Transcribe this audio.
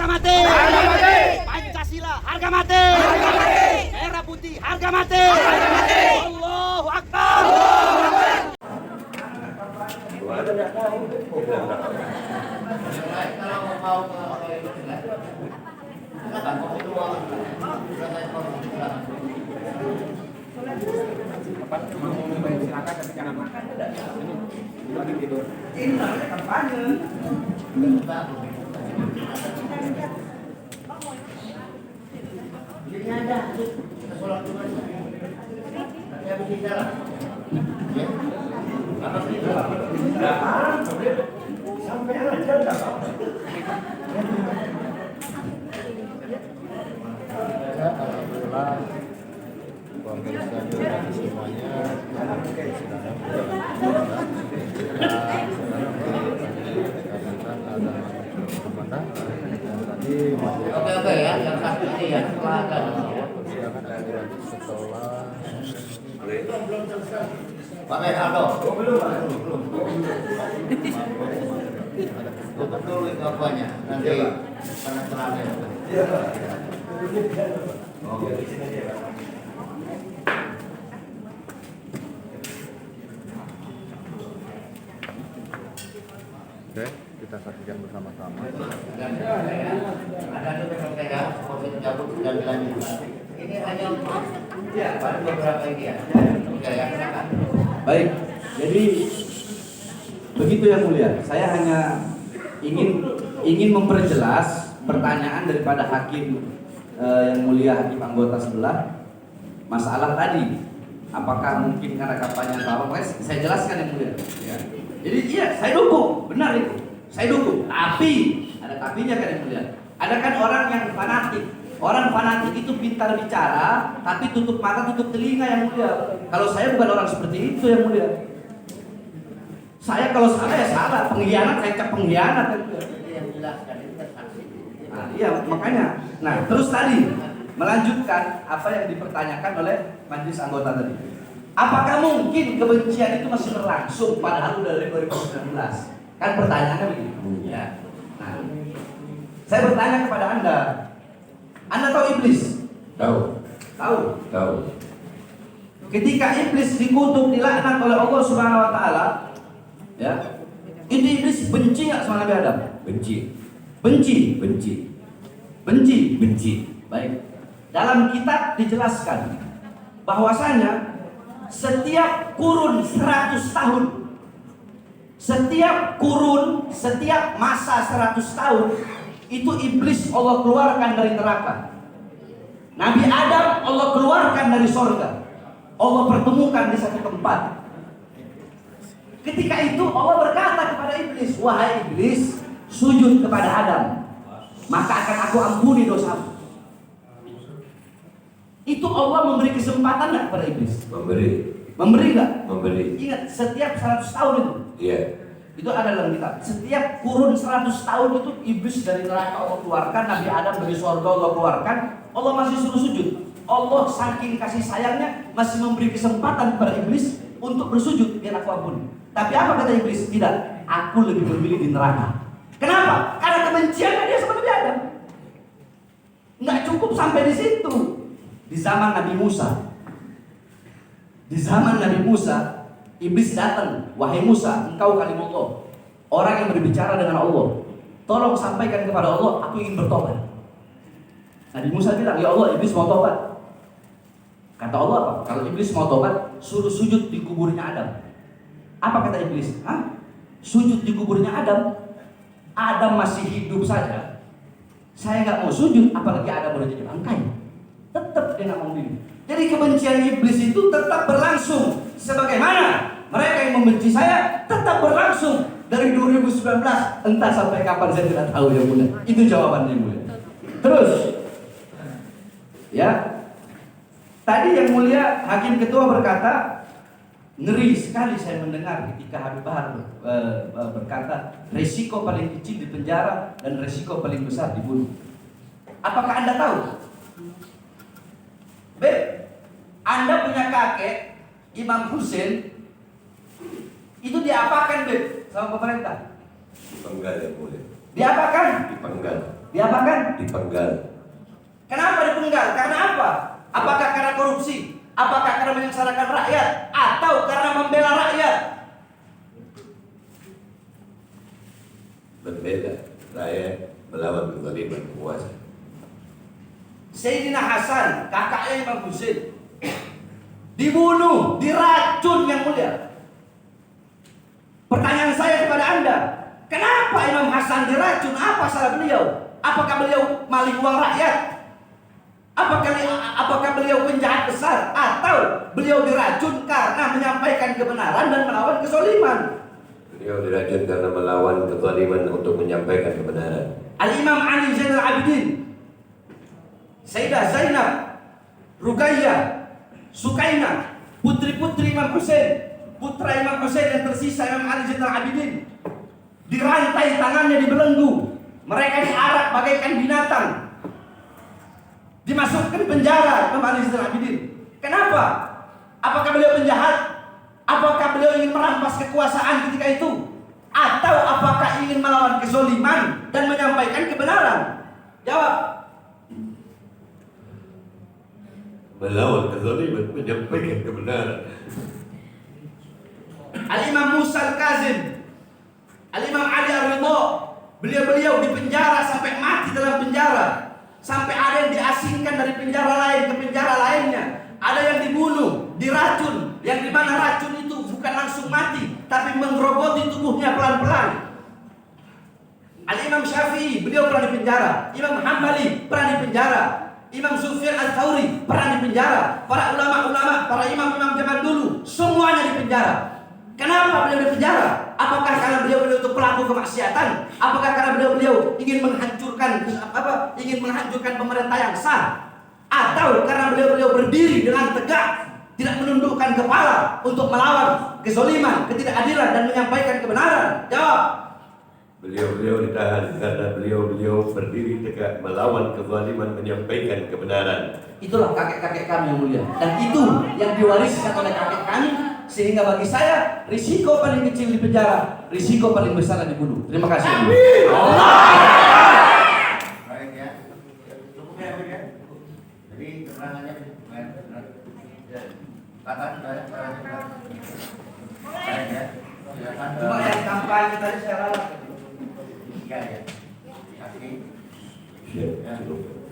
harga mati. Harga mati. Pancasila harga mati. Harga mati. Merah putih harga mati. Harga mati. Allahu Akbar. Ini namanya kampanye. Ini ada. Kita sholat dulu. Nanti habis bicara. Ya. Apa sih? Enggak apa-apa. Sampai aja enggak apa-apa. Alhamdulillah pemirsa juga semuanya sedang dikarenakan ada Ramadan dan tadi Oke ya, yang satu ini ya silakan. persidangan akhir setelah Belum selesai. Pakai saldo. Belum. Tutup dulu itu apanya. Nanti karena ya. Oke, kita saksikan bersama-sama. Ada PPK, COVID cabut dan lanjut. Ini hanya baru beberapa ini ya. Oke ya, silakan. Baik, jadi begitu yang mulia. Saya hanya ingin memperjelas pertanyaan daripada hakim yang mulia, hakim anggota sebelah, masalah tadi. Apakah mungkin karena kampanye atau apa? Saya jelaskan yang mulia. Ya. Jadi iya, saya dukung, benar itu. Saya dukung. Tapi ada tapinya kan yang mulia. Ada kan orang yang fanatik. Orang fanatik itu pintar bicara, tapi tutup mata, tutup telinga yang mulia. Kalau saya bukan orang seperti itu yang mulia. Saya kalau salah ya salah, pengkhianat saya cek pengkhianat yang mulia. Yang jelaskan itu kan saksi. Nah, iya makanya. Nah terus tadi melanjutkan apa yang dipertanyakan oleh majelis anggota tadi. Apakah mungkin kebencian itu masih berlangsung padahal udah dari 2019? Kan pertanyaannya begitu. Ya. Nah, saya bertanya kepada Anda. Anda tahu iblis? Tahu. Tahu. Tahu. Ketika iblis dikutuk, dilaknat oleh Allah Subhanahu wa taala, ya. Itu iblis benci enggak sama Nabi Adam? Benci. Benci. Benci. Benci. Benci. Baik. Dalam kitab dijelaskan bahwasanya setiap kurun 100 tahun, setiap masa 100 tahun itu iblis Allah keluarkan dari neraka. Nabi Adam Allah keluarkan dari sorga. Allah pertemukan di satu tempat. Ketika itu Allah berkata kepada iblis, wahai iblis, sujud kepada Adam, maka akan aku ampuni dosamu. Itu Allah memberi kesempatan nggak kepada iblis? Memberi nggak? Memberi. Ingat, setiap 100 tahun itu. Iya. Itu ada dalam kitab. Setiap kurun 100 tahun itu iblis dari neraka Allah keluarkan, Nabi Adam dari surga Allah keluarkan. Allah masih suruh sujud. Allah saking kasih sayangnya masih memberi kesempatan kepada iblis untuk bersujud biar aku ampuni. Tapi apa kata iblis? Tidak, aku lebih memilih di neraka. Kenapa? Karena kebenciannya dia sama Nabi Adam. Nggak cukup sampai di situ. Di zaman Nabi Musa, iblis datang, wahai Musa, engkau kalimullah, orang yang berbicara dengan Allah. Tolong sampaikan kepada Allah, aku ingin bertobat. Nabi Musa bilang, ya Allah, iblis mau tobat. Kata Allah apa? Kalau iblis mau tobat, suruh sujud di kuburnya Adam. Apa kata iblis? Sujud di kuburnya Adam? Adam masih hidup saja. Saya nggak mau sujud, apalagi Adam udah jadi bangkai. Tetap dia nggak mau ini. Jadi kebencian iblis itu tetap berlangsung. Sebagaimana mereka yang membenci saya tetap berlangsung dari 2019. Entah sampai kapan saya tidak tahu yang mulia. Itu jawabannya mulia. Terus, ya, tadi yang mulia Hakim Ketua berkata, ngeri sekali saya mendengar ketika Habib Bahar berkata, resiko paling kecil di penjara dan resiko paling besar dibunuh. Apakah Anda tahu? Beb, Anda punya kakek Imam Hussein itu diapakan, Beb, sama pemerintah? Dipenggal ya boleh. Diapakan? Dipenggal. Diapakan? Dipenggal. Kenapa dipenggal? Karena apa? Apakah karena korupsi? Apakah karena menyengsarakan rakyat? Atau karena membela rakyat? Membela rakyat melawan kezaliman penguasa. Sayyidina Hasan, kakaknya Imam Husain, dibunuh, diracun yang mulia. Pertanyaan saya kepada Anda, kenapa Imam Hasan diracun? Apa salah beliau? Apakah beliau maling uang rakyat? Apakah beliau penjahat besar? Atau beliau diracun karena menyampaikan kebenaran dan melawan kezaliman? Beliau diracun karena melawan kezaliman untuk menyampaikan kebenaran. Al-Imam Ali Zainal Abidin, Sayyidah Zainab, Ruqayyah, Sukainah, putri-putri Imam Husain, putra Imam Husain yang tersisa Imam Ali Zainal Abidin, dirantai tangannya, dibelenggu, mereka diarak bagaikan binatang, dimasukkan penjara Imam Ali Zainal Abidin. Kenapa? Apakah beliau penjahat? Apakah beliau ingin merampas kekuasaan ketika itu? Atau apakah ingin melawan kezaliman dan menyampaikan kebenaran? Jawab. Melawan kezaliman, menyampaikan kebenaran. Al-Imam Musa Al-Kazim, Al-Imam Ali Ar-Ridha, beliau-beliau dipenjara sampai mati dalam penjara. Sampai ada yang diasingkan dari penjara lain ke penjara lainnya. Ada yang dibunuh, diracun, yang dimana racun itu bukan langsung mati, tapi menggerogoti tubuhnya pelan-pelan. Al-Imam Syafi'i, beliau pernah dipenjara. Imam Hambali pernah dipenjara. Imam Sufyan Ats-Tsauri pernah dipenjara. Para ulama-ulama, para imam-imam zaman dulu semuanya dipenjara. Kenapa beliau dipenjara? Apakah karena beliau itu pelaku kemaksiatan? Apakah karena beliau ingin menghancurkan pemerintah yang sah? Atau karena beliau berdiri dengan tegak, tidak menundukkan kepala untuk melawan kezaliman, ketidakadilan dan menyampaikan kebenaran? Jawab. Beliau ditahan karena beliau berdiri tegak melawan kezaliman, menyampaikan kebenaran. Itulah kakek-kakek kami yang mulia, dan itu yang diwariskan oleh kakek kami. Sehingga bagi saya, risiko paling kecil di penjara, risiko paling besar dibunuh. Terima kasih. Amin. Baik ya. Cukup ya, ya. Jadi keterangannya kata baik ya. Silakan. Cuma yang kampanye tadi saya ralat. Iya ya. Kasih. Ya, cukup.